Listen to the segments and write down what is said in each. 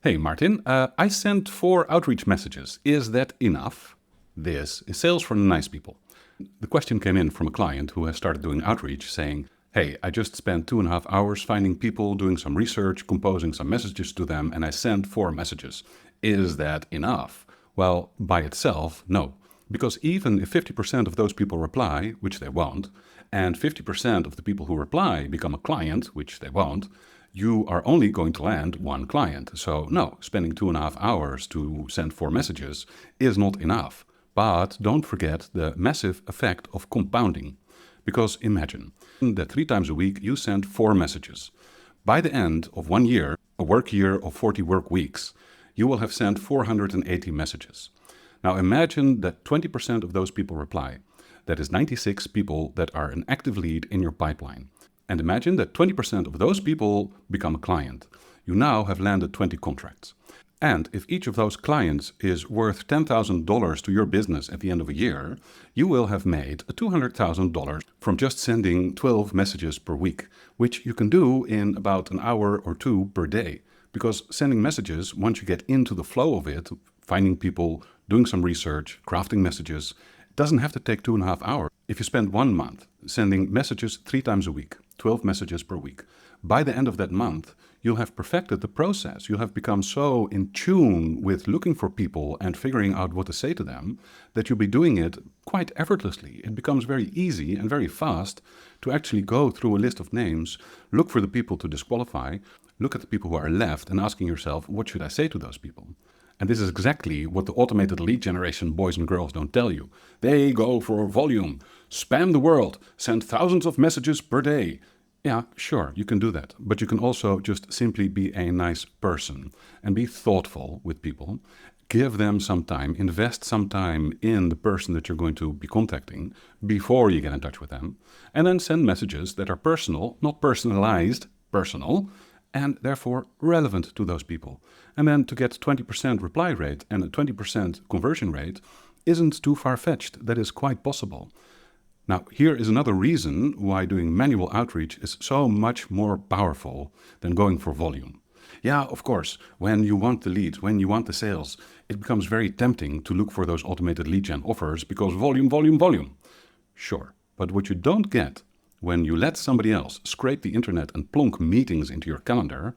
Hey, Martin, I sent 4 outreach messages. Is that enough? This is Sales for Nice People. The question came in from a client who has started doing outreach saying, hey, I just spent 2.5 hours finding people, doing some research, composing some messages to them, and I sent 4 messages. Is that enough? Well, by itself, no. Because even if 50% of those people reply, which they won't, and 50% of the people who reply become a client, which they won't, you are only going to land 1 client. So no, spending 2.5 hours to send 4 messages is not enough. But don't forget the massive effect of compounding. Because imagine that 3 times a week you send 4 messages. By the end of 1 year, a work year of 40 work weeks, you will have sent 480 messages. Now imagine that 20% of those people reply. That is 96 people that are an active lead in your pipeline. And imagine that 20% of those people become a client. You now have landed 20 contracts. And if each of those clients is worth $10,000 to your business at the end of a year, you will have made $200,000 from just sending 12 messages per week, which you can do in about an hour or 2 per day. Because sending messages, once you get into the flow of it, finding people, doing some research, crafting messages, doesn't have to take 2.5 hours. If you spend 1 month sending messages 3 times a week, 12 messages per week, by the end of that month, you'll have perfected the process. You'll have become so in tune with looking for people and figuring out what to say to them that you'll be doing it quite effortlessly. It becomes very easy and very fast to actually go through a list of names, look for the people to disqualify, look at the people who are left and asking yourself, what should I say to those people? And this is exactly what the automated lead generation boys and girls don't tell you. They go for volume, spam the world, send thousands of messages per day. Yeah, sure, you can do that. But you can also just simply be a nice person and be thoughtful with people. Give them some time, invest some time in the person that you're going to be contacting before you get in touch with them. And then send messages that are personal, not personalized, personal, and therefore relevant to those people. And then to get 20% reply rate and a 20% conversion rate isn't too far-fetched. That is quite possible. Now, here is another reason why doing manual outreach is so much more powerful than going for volume. Yeah, of course, when you want the leads, when you want the sales, it becomes very tempting to look for those automated lead gen offers because volume, volume, volume. Sure, but what you don't get when you let somebody else scrape the internet and plonk meetings into your calendar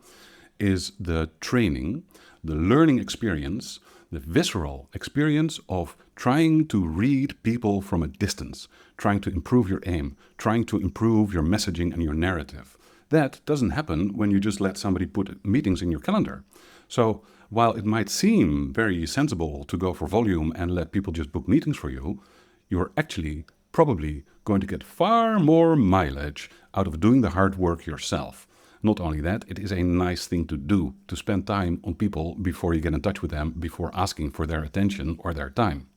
is the training, the learning experience, the visceral experience of trying to read people from a distance, trying to improve your aim, trying to improve your messaging and your narrative. That doesn't happen when you just let somebody put meetings in your calendar. So while it might seem very sensible to go for volume and let people just book meetings for you, you're actually probably going to get far more mileage out of doing the hard work yourself. Not only that, it is a nice thing to do, to spend time on people before you get in touch with them, before asking for their attention or their time.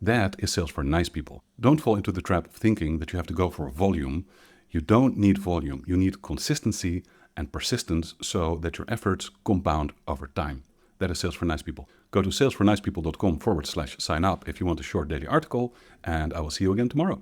That is sales for nice people. Don't fall into the trap of thinking that you have to go for volume. You don't need volume. You need consistency and persistence so that your efforts compound over time. That is Sales for Nice People. Go to salesfornicepeople.com/sign up if you want a short daily article, and I will see you again tomorrow.